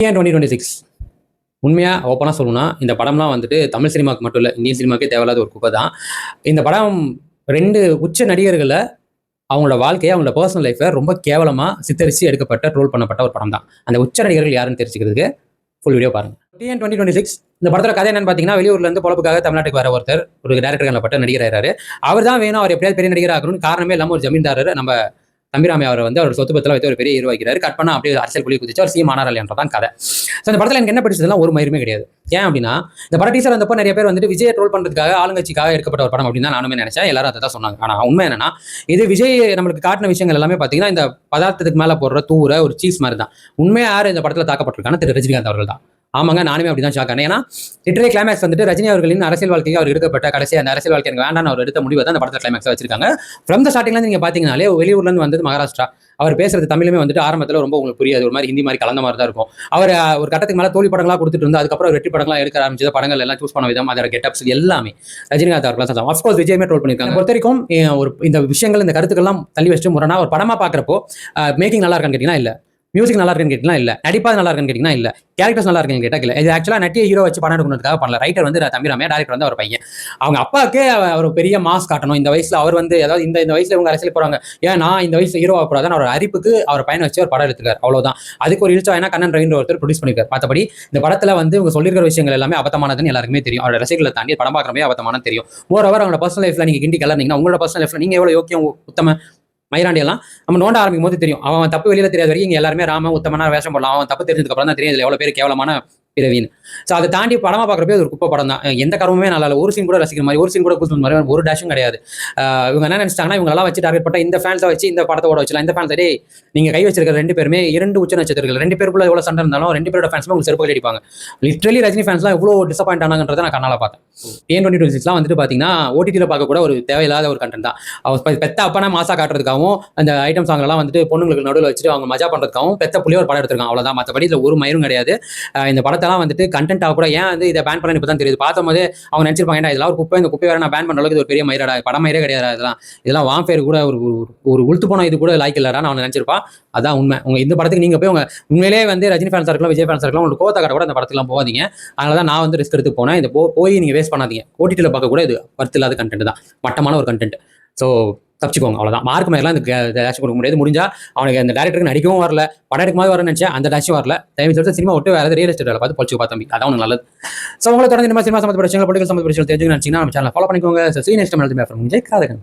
2026 உண்மையாக ஓப்பனாக சொல்லணும்னா இந்த படம்லாம் வந்துட்டு தமிழ் சினிமாவுக்கு மட்டும் இல்லை, இந்தியன் சினிமாவுக்கே தேவையில்லாத ஒரு குப்பை தான். இந்த படம் 2 உச்ச நடிகர்களை அவங்களோட வாழ்க்கையை, அவங்களோட பர்சனல் லைஃப்பை ரொம்ப கேவலமாக சித்தரித்து எடுக்கப்பட்ட, ட்ரோல் பண்ணப்பட்ட ஒரு படம் தான். அந்த உச்ச நடிகர்கள் யாருன்னு தெரிஞ்சுக்கிறதுக்கு ஃபுல் வீடியோ பாருங்க. டிஎன் 2026 இந்த படத்தோட கதை என்னன்னு பார்த்தீங்கன்னா, வெளியூர்லேருந்து பொழப்புக்காக தமிழ்நாட்டுக்கு வர ஒருத்தர் ஒரு டேரக்டர் காணப்பட்ட நடிகர் ஆகிறாரு. அவர் தான் வேணும், அவர் எப்படியாவது பெரிய நடிகர் ஆகணும்னு காரணமே இல்லாமல் ஒரு ஜமீன்தாரர் நம்ம தம்பிராமே அவரை வந்து அவர் சொத்து பத்தில வைத்து ஒரு பெரிய ஹீரோ வைக்கிறாரு. கட் பண்ணா அப்படியே அரசியல் குழி குதிச்சு அவர் சிஎம் ஆனார் இல்லைன்றதான் கதை. ஸோ இந்த படத்தில் எனக்கு என்ன பிடிச்சதுலாம் ஒரு மயிருமே கிடையாது. ஏன் அப்படின்னா, இந்த படம் டீசர் வந்தப்போ நிறைய பேர் வந்துட்டு விஜய் ட்ரோல் பண்ணுறதுக்காக, ஆளுங்கட்சிக்காக எடுக்கப்பட்ட ஒரு படம் அப்படின்னு தான் நானுமே நினைச்சேன். எல்லாரும் அதை தான் சொன்னாங்க. ஆனால் உண்மை என்னன்னா, இது விஜய் நம்மளுக்கு காட்டின விஷயங்கள் எல்லாமே பார்த்தீங்கன்னா, இந்த பதார்த்தத்துக்கு மேலே போடுற தூர ஒரு சீஸ் மாதிரி தான். உண்மையாக யார் இந்த படத்தில் தாக்கப்பட்டிருக்காங்க? திரு ரஜினிகாந்த் அவர்கள் தான். ஆமாங்க, நானுமே அப்படி தான் ஷாக் ஆனேன். ஏன்னா லிட்டரரி கிளைமேக்ஸ் வந்துட்டு ரஜினி அவர்களின் அரசியல் வாழ்க்கைக்கு அவர் எடுக்கப்பட்ட கடைசி அந்த அரசியல் வாழ்க்கை எனக்கு வேண்டான்னு அவர் எடுத்த முடிவை தான் அந்த படத்தில் கிளைமேக்ஸாக வச்சிருக்காங்க. ஃப்ரம் த ஸ்டார்டிங்லேருந்து நீங்கள் பார்த்தீங்கன்னாலே வெளியூர்லேருந்து வந்தது மகாராஷ்டிரா. அவர் பேசுறது தமிழுமே வந்துட்டு ஆரம்பத்தில் ரொம்ப உங்களுக்கு புரியாது, ஒரு மாதிரி ஹிந்தி மாதிரி கலந்த மாதிரி தான் இருக்கும். அவர் ஒரு கட்டத்துக்கு மேலே தோல்வி படங்களாக கொடுத்துட்டு இருந்தால் அதுக்கப்புறம் வெற்றி படங்களாக எடுக்க ஆரம்பிச்சது. படங்கள் எல்லாம் சூஸ் பண்ண விதம், அதோட கெட்டப்ஸ் எல்லாமே ரஜினிகாந்த் அவர்கள் தான். ஆஃப்கோர்ஸ் விஜயமே ட்ரோல் பண்ணியிருக்காங்க. பொறுத்த வரைக்கும் ஒரு இந்த விஷயங்கள், இந்த கருத்துக்கள்லாம் தள்ளி வச்சுட்டு முரணா ஒரு படமாக பார்க்குறப்போ மேக்கிங் நல்லா இருக்கான்னு கேட்டிங்கன்னா இல்லை, மியூசிக் நல்லா இருக்குன்னு கேட்டிங்கன்னா இல்லை, நடிப்பாது நல்லா இருக்குன்னு கேட்டிங்கன்னா இல்லை, கேரக்டர்ஸ் நல்லா இருக்குன்னு கேட்டால் இல்லை. இது ஆக்சுவலாக நட்டிய ஹீரோ வச்சு படம் எடுக்கணுன்றதுக்காக பண்ணல. ரைட்டர் வந்து தம்பிராமே, டேரக்டர் வந்து அவர் பையன். அவங்க அப்பாவுக்கே அவர் பெரிய மாஸ் காட்டணும் இந்த வயசில். அவர் வந்து ஏதாவது இந்த வயசில் இவங்க அரசியல் போகிறாங்க, ஏன் நான் இந்த வயசில் ஹீரோ ஆகக்கூடாதுன்னு அவர் அரிப்புக்கு அவர் பையனை வச்சு ஒரு படம் எடுத்துக்கார். அவ்வளோதான். அதுக்கு ஒரு இழுச்சா ஏன்னா கண்ணன் ரவீந்திர ஒருத்தர் ப்ரொடியூஸ் பண்ணிருக்கார். மற்றபடி இந்த படத்தில் வந்து இவங்க சொல்லியிருக்கிற விஷயங்கள் எல்லாமே அபத்தமானதுன்னு எல்லாருக்குமே தெரியும். அவரோட ரசிகர்களை தாண்டி படம் பார்க்குறமே அபத்தமானது தெரியும். ஓரவர் அவங்களோட பர்சனல் லைஃப்ல நீங்கள் கிண்டி கலர்னீங்கன்னா உங்களோட பர்சனல் லைஃப்ல நீங்கள் எவ்வளோ யோக்கியம் உத்தம மயிராண்டி எல்லாம் நம்ம நோண்ட ஆரம்பிக்கும் போது தெரியும். அவன் தப்பு வெளியில தெரியாத வரைக்கும் இங்கே எல்லாருமே ராம உத்தமனா வேஷம் போடலாம். அவன் தப்பு தெரிஞ்சதுக்கு அப்புறம் தான் தெரியும் இதில் எவ்வளோ பேர் கேவலமான பிறவின்னு. ஸோ அதை தாண்டி படமாக பார்க்குறப்பே ஒரு குப்பை படம் தான். எந்த கருமே நல்லா இல்லை. ஒரு சீன் கூட ரசிக்கிற மாதிரி, ஒரு சீன் கூட கூத்து மாதிரி ஒரு டேஷும் கிடையாது. இவங்க என்ன நினைச்சிட்டாங்கன்னா, இவங்கெல்லாம் வச்சு டார்கெட் பண்ண இந்த ஃபேன்ஸை வச்சு இந்த படத்தை ஓட வச்சலாம். இந்த ஃபேன்ஸ் நீங்கள் கை வச்சிருக்கிற 2 பேருமே 2 உச்ச நட்சத்திரங்கள். 2 பேருக்குள்ள எவ்வளோ சண்டை இருந்தாலும் 2 பேரோட ஃபேன்ஸுமே உங்களுக்கு செருப்பு அடிப்பாங்க. லிட்ரலி ரஜினி ஃபேன்ஸ்லாம் எவ்வளோ டிசப்பாயிண்ட் ஆனாங்கன்றதை நான் கண்ணால் பார்த்தேன். டிஎன் 2026 வந்துட்டு பார்த்தீங்கன்னா ஓடிடியில் பார்க்க கூட ஒரு தேவையில்லாத ஒரு கண்டென்ட் தான். அவர் பெத்த அப்பனா மாசா காட்டுறதுக்காகவும் அந்த ஐட்டம் சாங்லாம் வந்துட்டு பொண்ணுங்களுக்கு நடுவில் வச்சுட்டு அவங்க மஜா பண்ணுறதுக்காகவும் பெத்த புள்ளிய ஒரு படம் எடுத்திருக்காங்க. அவ்வளோதான். மற்றபடி இதில் ஒரு மயிரும் கிடையாது. இந்த படத்தெல்லாம் வந்துட்டு கண்டென்ட் கூட ஏன் வந்து இதை பேன் பண்ண இப்போ தான் தெரியுது. பார்த்தும் போது அவங்க நினைச்சிருப்பாங்க இதெல்லாம் ஒரு குப்பை, இந்த குப்பை வேற நான் பேன் பண்ண அளவுக்கு ஒரு பெரிய மயிரடா, படம் மயிரே கிடையாது. இதெல்லாம் வாம்பேர் கூட ஒரு உளுத்து போன இது கூட லைக் இல்லடா நான் நினைச்சிருப்பான். அதான் உண்மை. உங்க இந்த படத்துக்கு நீங்க போய் உங்க உண்மையிலே வந்து ரஜினி ஃபேன்ஸா இருக்கலாம், விஜய் ஃபேன்ஸா இருக்கலாம், உங்களுக்கு கோவத்தை காட்ட கூட அந்த படத்துக்குலாம் போகாதீங்க. அதனால தான் நான் வந்து ரிஸ்க் எடுத்து போனேன். இந்த போய் நீங்க வேஸ்ட் பண்ணாதீங்க. ஓடிடியில் பார்க்க கூட இது வர்த்து இல்லாத கண்டென்ட் தான், மட்டமான ஒரு கண்டென்ட். ஸோ தப்பிச்சுக்கோங்க, அவ்வளோதான். மார்க் மேலாம் இந்த டேஷ் கொடுக்க முடியாது. முடிஞ்சா அவனுக்கு அந்த டேரக்டருக்கு நடிக்கவும் வரல, படம் எடுக்கும்போது வரணும்னு நினச்சேன், அந்த டேஷும் வரல. தயவு செய்து சினிமா விட்டு வேறு ரியல் எஸ்டேட் வேலை பார்த்து பொழிச்சு பார்த்தா அதான் ஒன்று நல்லது. ஸோ உங்களை தொடர்ந்து இந்த மாதிரி சினிமா சம்மந்தப்பட்ட விஷயங்கள், பொலிட்டிக்கல் சம்மந்தப்பட்ட விஷயங்கள் தெரிஞ்சுக்கணும்னு நினச்சிங்கன்னா நம்ம சேனல் ஃபாலோ பண்ணிக்கோங்க. So see next time Vijay காதகன்.